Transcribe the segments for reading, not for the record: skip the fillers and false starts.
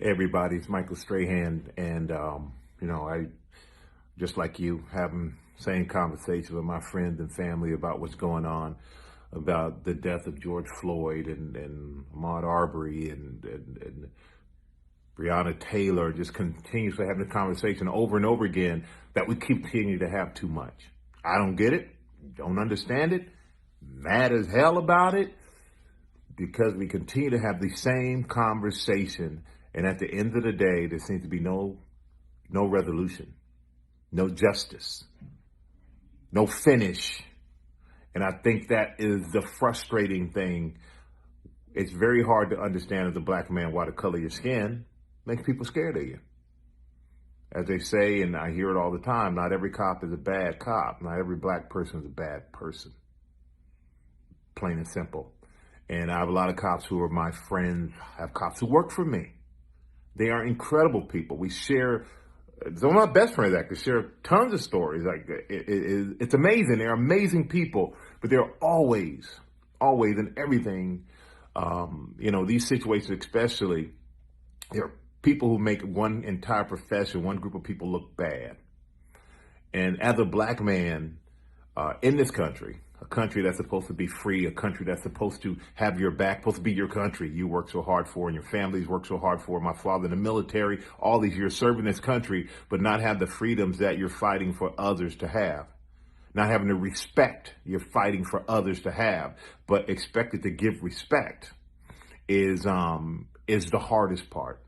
Hey everybody, it's Michael Strahan, and I just like you having same conversation with my friends and family about what's going on, about the death of George Floyd and Ahmaud Arbery and Breonna Taylor, just continuously having the conversation over and over again that we continue to have too much. I don't get it, don't understand it, mad as hell about it, because we continue to have the same conversation. And at the end of the day, there seems to be no resolution, no justice, no finish. And I think that is the frustrating thing. It's very hard to understand as a black man why the color of your skin makes people scared of you. As they say, and I hear it all the time, not every cop is a bad cop. Not every black person is a bad person. Plain and simple. And I have a lot of cops who are my friends. I have cops who work for me. They are incredible people. We share, some of my best friends actually share tons of stories. Like it's amazing. They're amazing people, but they're always in everything. These situations especially, there are people who make one entire profession, one group of people look bad. And as a black man in this country, a country that's supposed to be free, a country that's supposed to have your back, supposed to be your country you work so hard for and your families work so hard for. My father in the military, all these years serving this country, but not have the freedoms that you're fighting for others to have. Not having the respect you're fighting for others to have, but expected to give respect is the hardest part.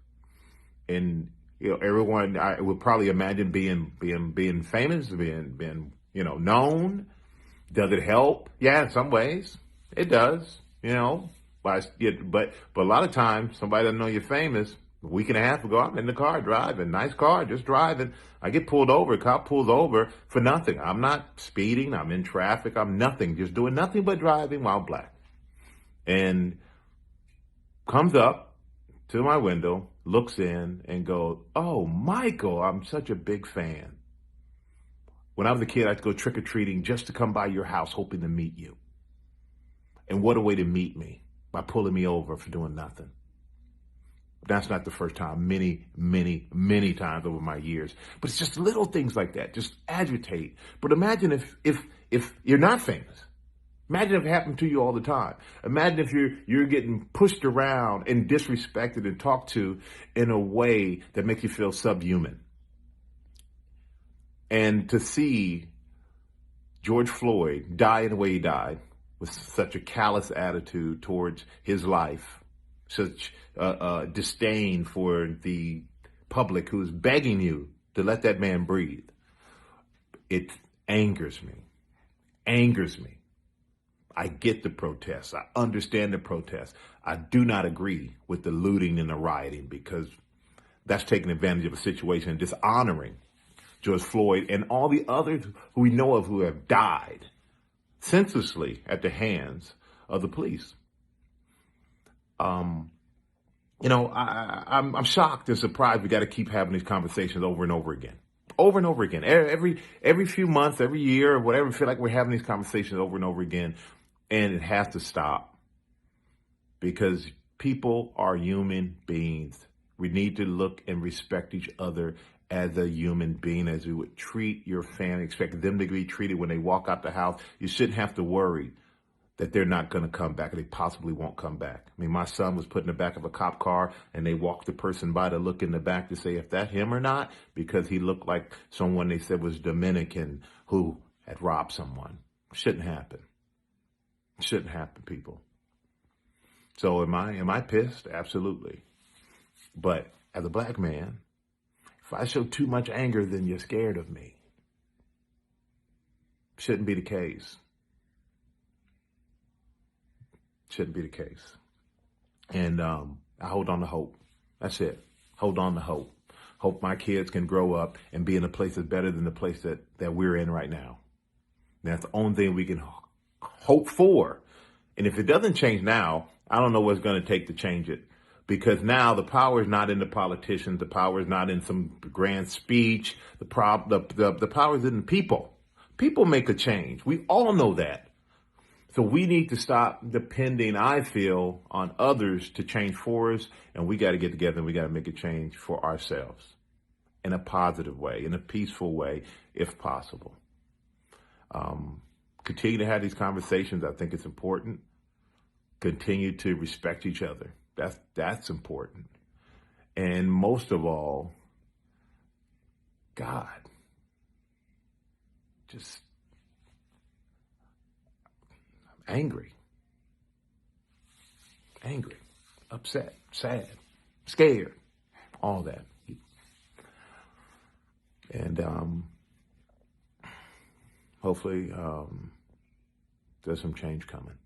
And everyone I would probably imagine being famous, being known. Does it help? Yeah, in some ways it does, but a lot of times somebody doesn't know you're famous. A week and a half ago, I'm in the car driving, nice car, just driving. I get pulled over, cop pulls over for nothing. I'm not speeding, I'm in traffic, I'm nothing, just doing nothing but driving while black. And comes up to my window, looks in and goes, "Oh, Michael, I'm such a big fan. When I was a kid, I'd go trick-or-treating just to come by your house hoping to meet you." And what a way to meet me, by pulling me over for doing nothing. That's not the first time, many times over my years. But it's just little things like that, just agitate. But imagine if you're not famous. Imagine if it happened to you all the time. Imagine if you're getting pushed around and disrespected and talked to in a way that makes you feel subhuman. And to see George Floyd die in the way he died, with such a callous attitude towards his life, such disdain for the public who's begging you to let that man breathe, it angers me. I get the protests. I understand the protests. I do not agree with the looting and the rioting, because that's taking advantage of a situation and dishonoring George Floyd and all the others who we know of who have died senselessly at the hands of the police. I'm shocked and surprised we got to keep having these conversations over and over again. Over and over again. Every few months, every year, or whatever, I feel like we're having these conversations over and over again. And it has to stop, because people are human beings. We need to look and respect each other as a human being, as we would treat your family, expect them to be treated when they walk out the house. You shouldn't have to worry that they're not going to come back, or they possibly won't come back. I mean, my son was put in the back of a cop car, and they walked the person by to look in the back to say if that him or not, because he looked like someone they said was Dominican who had robbed someone. Shouldn't happen. Shouldn't happen, people. So am I pissed? Absolutely. But as a black man, if I show too much anger, then you're scared of me. Shouldn't be the case. Shouldn't be the case. And I hold on to hope. That's it. Hold on to hope. Hope my kids can grow up and be in a place that's better than the place that we're in right now. And that's the only thing we can hope for. And if it doesn't change now, I don't know what's going to take to change it. Because now the power is not in the politicians. The power is not in some grand speech. The power is in the people. People make a change. We all know that. So we need to stop depending, I feel, on others to change for us, and we got to get together and we got to make a change for ourselves in a positive way, in a peaceful way, if possible. Continue to have these conversations. I think it's important. Continue to respect each other. That's important. And most of all, God, just angry, upset, sad, scared, all that. And hopefully there's some change coming.